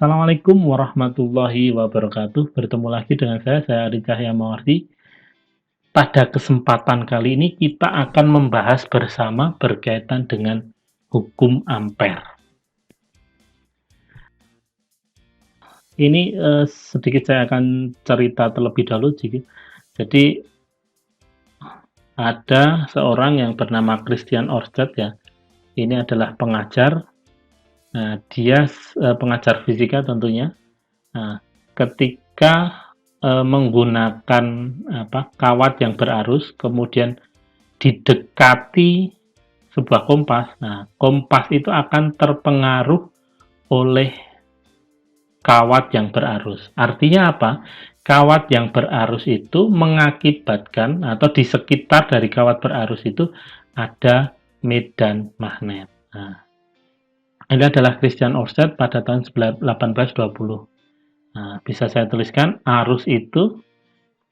Assalamualaikum warahmatullahi wabarakatuh. Bertemu lagi dengan saya Ari Cahya Mawardi. Pada kesempatan kali ini kita akan membahas bersama berkaitan dengan hukum ampere. Ini sedikit saya akan cerita terlebih dahulu. Jadi ada seorang yang bernama Christian Ørsted ya. Ini adalah pengajar. Nah, dia pengajar fisika tentunya. Nah, ketika menggunakan kawat yang berarus, kemudian didekati sebuah kompas. Nah, kompas itu akan terpengaruh oleh kawat yang berarus. Artinya apa? Kawat yang berarus itu mengakibatkan atau di sekitar dari kawat berarus itu ada medan magnet. Nah, ini adalah Christian Ørsted pada tahun 1820. Nah, bisa saya tuliskan, arus itu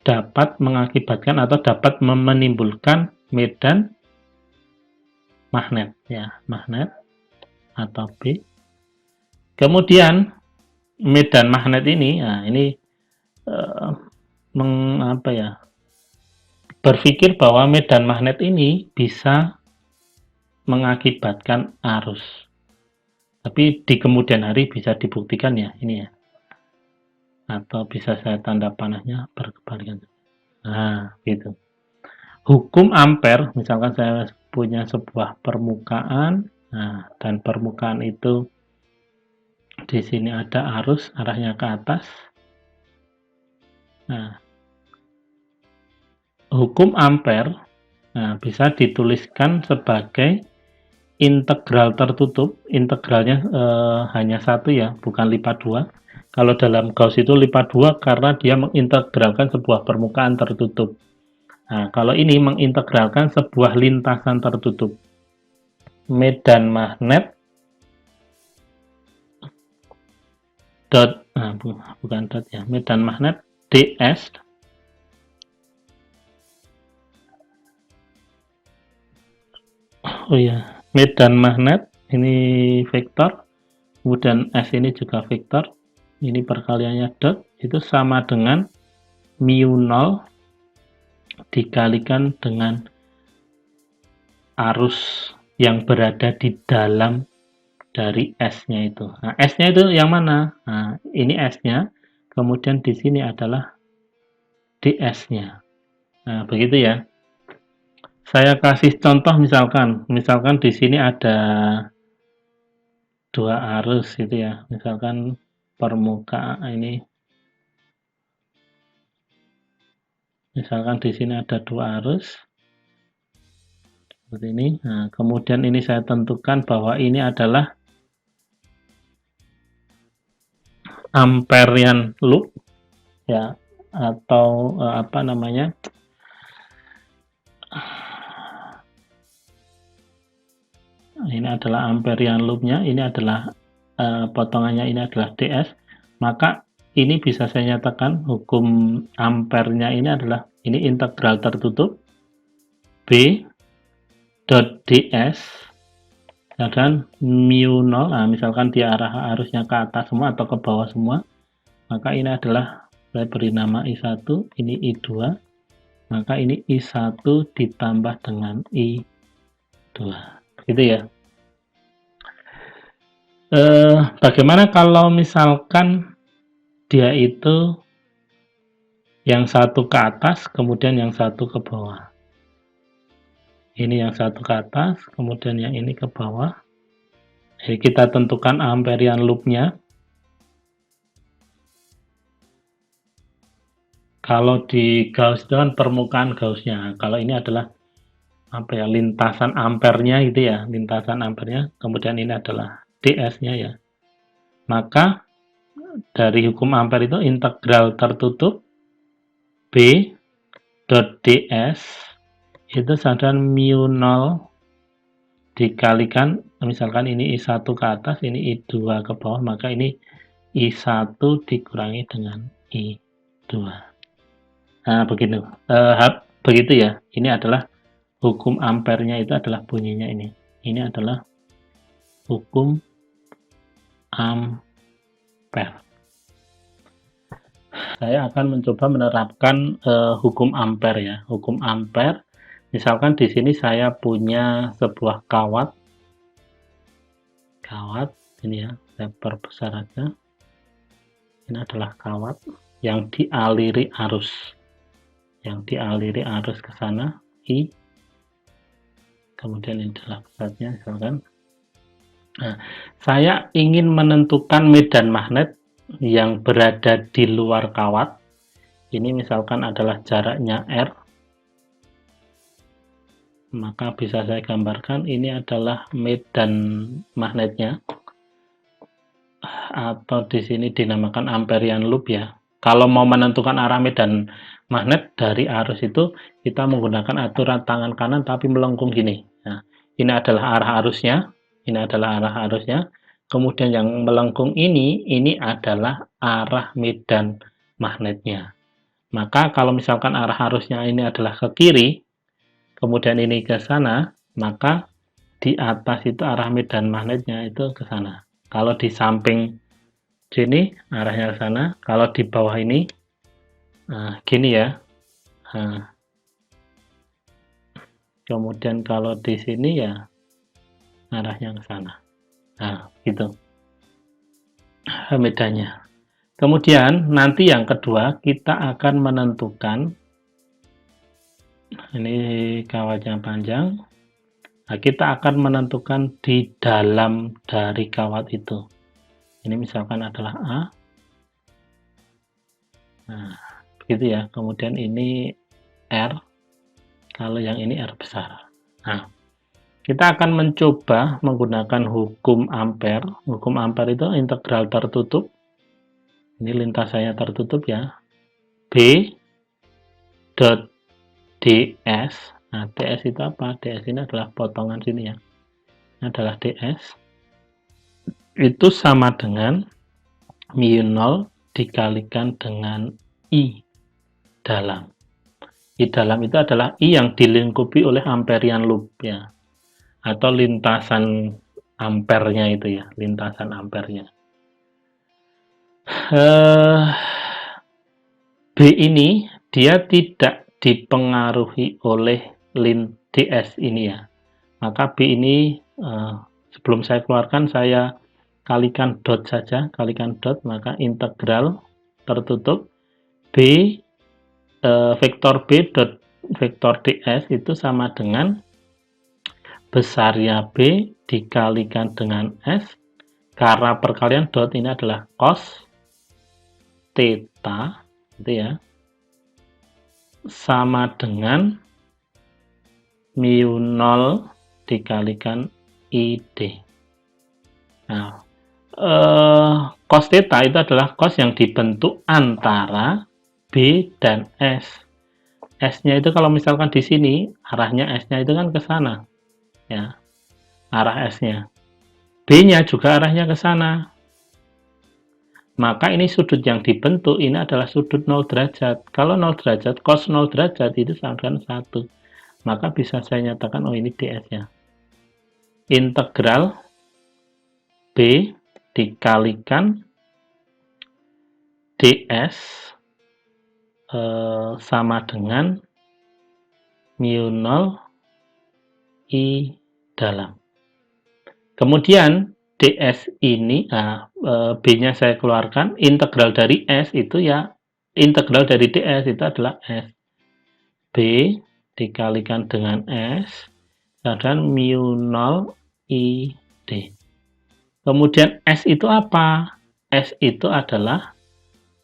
dapat mengakibatkan atau dapat menimbulkan medan magnet, ya, magnet atau B. Kemudian medan magnet ini, nah ini berpikir bahwa medan magnet ini bisa mengakibatkan arus. Tapi di kemudian hari bisa dibuktikan ya, ini ya. Atau bisa saya tanda panahnya berkebalikan. Nah, gitu. Hukum ampere, misalkan saya punya sebuah permukaan, nah, dan permukaan itu di sini ada arus arahnya ke atas. Nah, hukum ampere bisa dituliskan sebagai integral tertutup. Integralnya hanya satu ya, bukan lipat dua. Kalau dalam Gauss itu lipat 2 karena dia mengintegralkan sebuah permukaan tertutup. Nah, kalau ini mengintegralkan sebuah lintasan tertutup. Medan magnet dot, bukan dot ya, medan magnet ds medan magnet ini vektor, kemudian S ini juga vektor. Ini perkaliannya dot, itu sama dengan mu 0 dikalikan dengan arus yang berada di dalam dari S-nya itu. Nah, S-nya itu yang mana? Nah, ini S-nya, kemudian di sini adalah ds-nya. Nah, begitu ya. Saya kasih contoh misalkan di sini ada dua arus gitu ya. Misalkan permukaan ini, misalkan di sini ada dua arus seperti ini. Nah, kemudian ini saya tentukan bahwa ini adalah amperian loop ya, atau apa namanya, ini adalah amperian loopnya, ini adalah potongannya ini adalah ds, maka ini bisa saya nyatakan hukum ampernya ini adalah ini integral tertutup B dot ds dan mu 0. Nah, misalkan dia arusnya ke atas semua atau ke bawah semua, maka ini adalah, saya beri nama I1, ini I2, maka ini I1 ditambah dengan I2, gitu ya. Bagaimana kalau misalkan dia itu yang satu ke atas, kemudian yang satu ke bawah. Ini yang satu ke atas, kemudian yang ini ke bawah. Jadi kita tentukan amperian loopnya. Kalau di Gauss itu kan permukaan Gaussnya. Kalau ini adalah lintasan ampernya gitu ya, lintasan ampernya. Kemudian ini adalah ds-nya ya. Maka dari hukum ampere itu integral tertutup B dot ds itu sama mu 0 dikalikan, misalkan ini I1 ke atas, ini I2 ke bawah, maka ini I1 dikurangi dengan I2. Nah, begitu ya. Ini adalah hukum ampernya, itu adalah bunyinya ini. Ini adalah hukum ampere. ampere. Saya akan mencoba menerapkan hukum ampere ya. Hukum ampere, misalkan di sini saya punya sebuah kawat ini ya, saya perbesar aja. Ini adalah kawat yang dialiri ke sana, I, kemudian ini adalah pusatnya misalkan. Nah, saya ingin menentukan medan magnet yang berada di luar kawat. Ini misalkan adalah jaraknya R, maka bisa saya gambarkan ini adalah medan magnetnya, atau di sini dinamakan Amperian loop ya. Kalau mau menentukan arah medan magnet dari arus itu, kita menggunakan aturan tangan kanan tapi melengkung gini. Nah, ini adalah arah arusnya, kemudian yang melengkung ini adalah arah medan magnetnya. Maka kalau misalkan arah arusnya ini adalah ke kiri, kemudian ini ke sana, maka di atas itu arah medan magnetnya itu ke sana. Kalau di samping sini arahnya ke sana, kalau di bawah ini gini ya. Nah, kemudian kalau di sini ya arahnya ke sana. Nah, gitu medannya. Kemudian nanti yang kedua kita akan menentukan, ini kawatnya panjang. Nah, kita akan menentukan di dalam dari kawat itu. Ini misalkan adalah A. Nah, begitu ya. Kemudian ini R. Kalau yang ini R besar. Nah, kita akan mencoba menggunakan hukum ampere. Hukum ampere itu integral tertutup. Ini lintasannya tertutup ya. B dot ds. Nah, ds itu apa? ds ini adalah potongan sini ya. Ini adalah ds. Itu sama dengan mu 0 dikalikan dengan I dalam. I dalam itu adalah I yang dilingkupi oleh Amperian loop ya. Atau lintasan ampernya itu ya, lintasan ampernya. B ini dia tidak dipengaruhi oleh ds ini ya. Maka B ini sebelum saya keluarkan saya kalikan dot saja, maka integral tertutup B vektor B dot vektor ds itu sama dengan besarnya B dikalikan dengan S, karena perkalian dot ini adalah cos theta gitu ya, sama dengan mu 0 dikalikan ID. Nah, cos theta itu adalah cos yang dibentuk antara B dan S. S-nya itu kalau misalkan di sini, arahnya S-nya itu kan ke sana. Ya, arah S-nya. B-nya juga arahnya ke sana. Maka ini sudut yang dibentuk ini adalah sudut 0 derajat. Kalau 0 derajat, cos 0 derajat itu sama dengan 1. Maka bisa saya nyatakan, oh ini ds-nya. Integral B dikalikan ds sama dengan mu 0 I dalam. Kemudian ds ini, B-nya saya keluarkan, integral dari S itu ya, integral dari ds itu adalah S. B dikalikan dengan S, dan mu 0 ID. Kemudian S itu apa? S itu adalah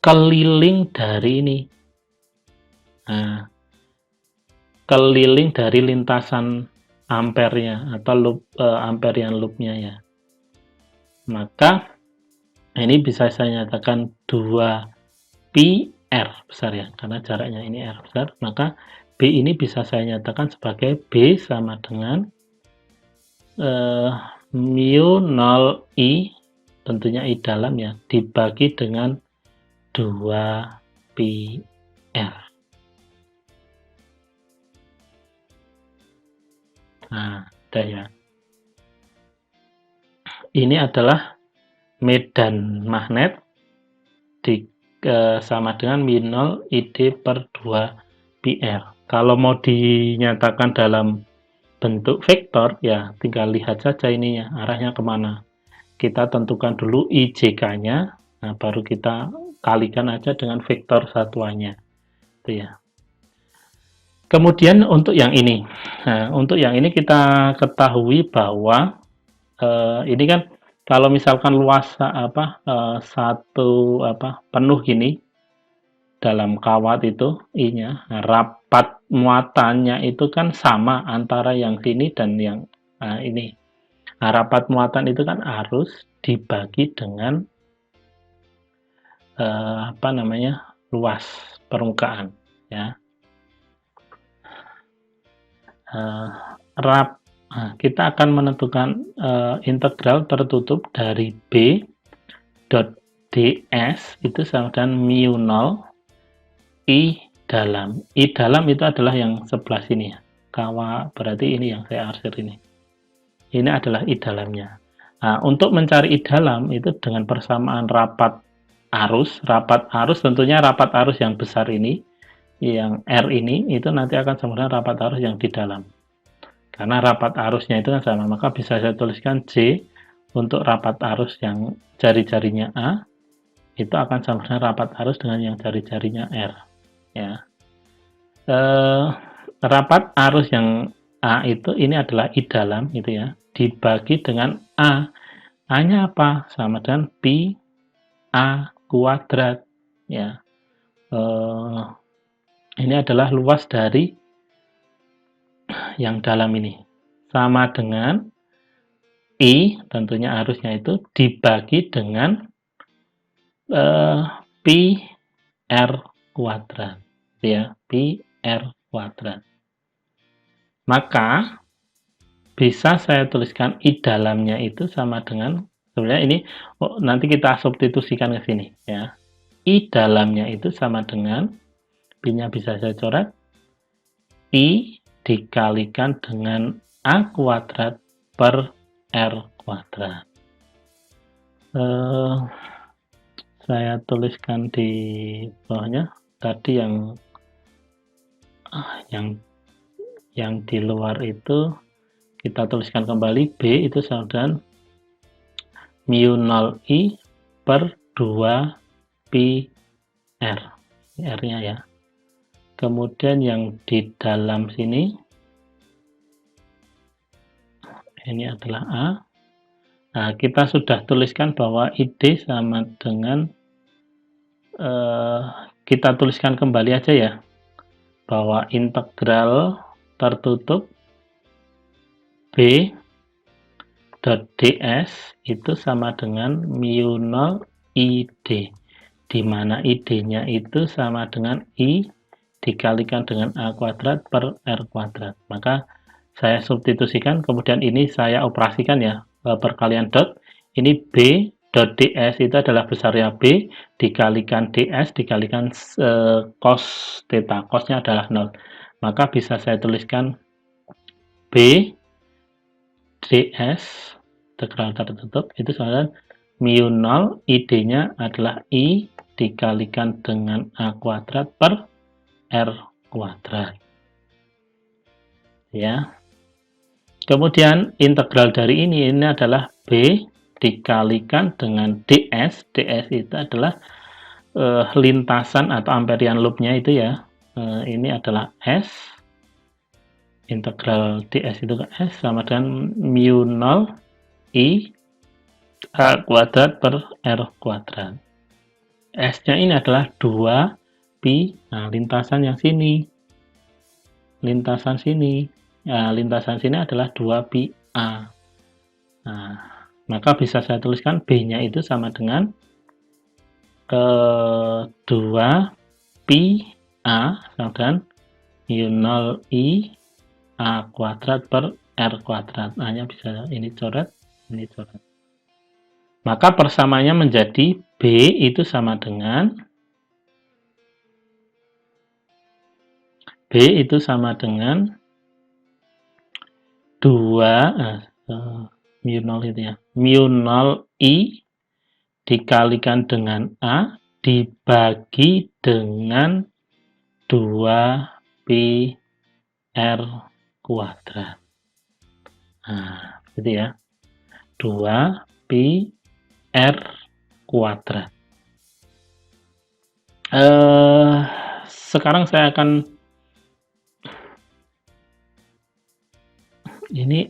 keliling dari ini. Nah, keliling dari lintasan ampernya atau loop, Amperian loop-nya ya. Maka ini bisa saya nyatakan 2pi R besar ya, karena jaraknya ini R besar, maka B ini bisa saya nyatakan sebagai B sama dengan mu 0I, tentunya I dalam ya, dibagi dengan 2pi R. Nah, udah ya. Ini adalah medan magnet sama dengan mu 0 ID per 2 pi R. Kalau mau dinyatakan dalam bentuk vektor, ya tinggal lihat saja ininya, arahnya kemana. Kita tentukan dulu IJK-nya, nah baru kita kalikan aja dengan vektor satuannya. Itu ya. Kemudian untuk yang ini, nah, untuk yang ini kita ketahui bahwa ini kan kalau misalkan luas satu penuh gini dalam kawat itu I-nya, nah, rapat muatannya itu kan sama antara yang sini dan yang ini. Nah, rapat muatan itu kan harus dibagi dengan luas permukaan ya. Kita akan menentukan integral tertutup dari B dot ds itu sama dengan mu 0 I dalam. I dalam itu adalah yang sebelah sini ya. Berarti ini yang saya arsir ini. Ini adalah I dalamnya. Nah, untuk mencari I dalam itu dengan persamaan rapat arus tentunya rapat arus yang besar ini, yang R ini, itu nanti akan sama dengan rapat arus yang di dalam. Karena rapat arusnya itu kan sama, maka bisa saya tuliskan J untuk rapat arus yang jari-jarinya A, itu akan sama dengan rapat arus dengan yang jari-jarinya R. Ya. Rapat arus yang A itu ini adalah I dalam gitu ya, dibagi dengan A. A-nya apa? Sama dengan pi A kuadrat ya. Ini adalah luas dari yang dalam ini. Sama dengan I, tentunya arusnya itu dibagi dengan pi R kuadrat ya, pi R kuadrat. Maka bisa saya tuliskan I dalamnya itu sama dengan, sebenarnya ini nanti kita substitusikan ke sini ya. I dalamnya itu sama dengan, pi-nya bisa saya coret, I dikalikan dengan A kuadrat per R kuadrat. Saya tuliskan di bawahnya tadi yang di luar itu kita tuliskan kembali, B itu sama dengan mu 0 I per 2 pi R. R-nya ya. Kemudian yang di dalam sini ini adalah A. Nah, kita sudah tuliskan bahwa ID sama dengan kita tuliskan kembali aja ya, bahwa integral tertutup B dot ds itu sama dengan mu 0 ID, di mana ID-nya itu sama dengan I dikalikan dengan A kuadrat per R kuadrat. Maka saya substitusikan, kemudian ini saya operasikan ya, perkalian dot, ini B dot ds itu adalah besarnya B dikalikan ds dikalikan cos theta, cosnya adalah 0. Maka bisa saya tuliskan B ds integral tertutup itu sama dengan mu 0 ID-nya adalah I dikalikan dengan A kuadrat per R kuadrat ya. Kemudian integral dari ini adalah B dikalikan dengan ds. Ds itu adalah lintasan atau amperian loop-nya itu ya. Ini adalah S, integral ds itu S sama dengan mu 0 I A kuadrat per R kuadrat. S-nya ini adalah 2 pi, nah lintasan yang sini, lintasan sini, nah, lintasan sini adalah 2 pi A. Nah, maka bisa saya tuliskan B-nya itu sama dengan 2 pi A sama dengan mu 0 I A kuadrat per R kuadrat. Hanya bisa ini coret, ini coret. Maka persamaannya menjadi B itu sama dengan B itu sama dengan 2 mu 0 itu ya, mu 0 I dikalikan dengan A dibagi dengan 2pi R kuadrat. Nah, gitu ya. 2pi R kuadrat. Sekarang saya akan ini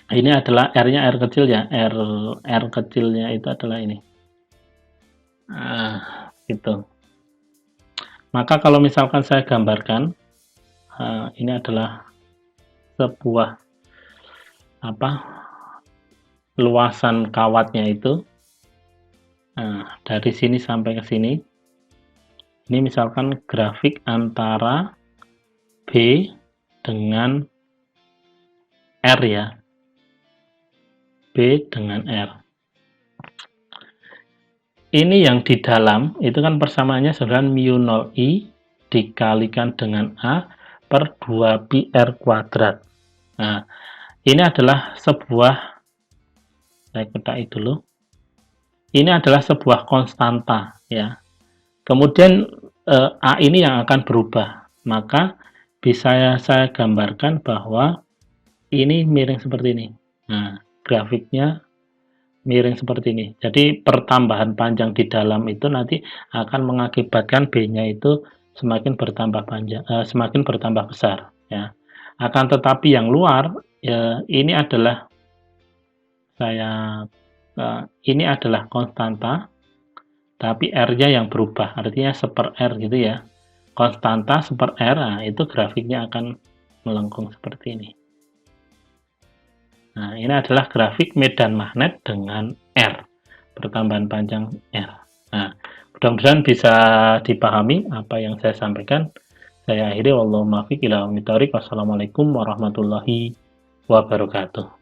ini adalah R-nya R kecil ya. R kecilnya itu adalah ini. Gitu. Maka kalau misalkan saya gambarkan, ini adalah sebuah luasan kawatnya itu. Nah, dari sini sampai ke sini. Ini misalkan grafik antara B dengan R ya. B dengan R. Ini yang di dalam, itu kan persamaannya sebenarnya mu 0i dikalikan dengan A per 2pi R kuadrat. Nah, ini adalah sebuah, saya kotai dulu. Ini adalah sebuah konstanta ya. Kemudian A ini yang akan berubah. Maka bisa saya gambarkan bahwa ini miring seperti ini. Nah, grafiknya miring seperti ini. Jadi pertambahan panjang di dalam itu nanti akan mengakibatkan B-nya itu semakin bertambah panjang, semakin bertambah besar ya. Akan tetapi yang luar ya, ini adalah ini adalah konstanta, tapi R-nya yang berubah, artinya seper R gitu ya. Konstanta seper R, nah itu grafiknya akan melengkung seperti ini. Nah, ini adalah grafik medan magnet dengan R, pertambahan panjang R. Nah, mudah-mudahan bisa dipahami apa yang saya sampaikan. Saya akhiri, wallahu muwaffiq ila aqwamit thoriq. Wassalamualaikum warahmatullahi wabarakatuh.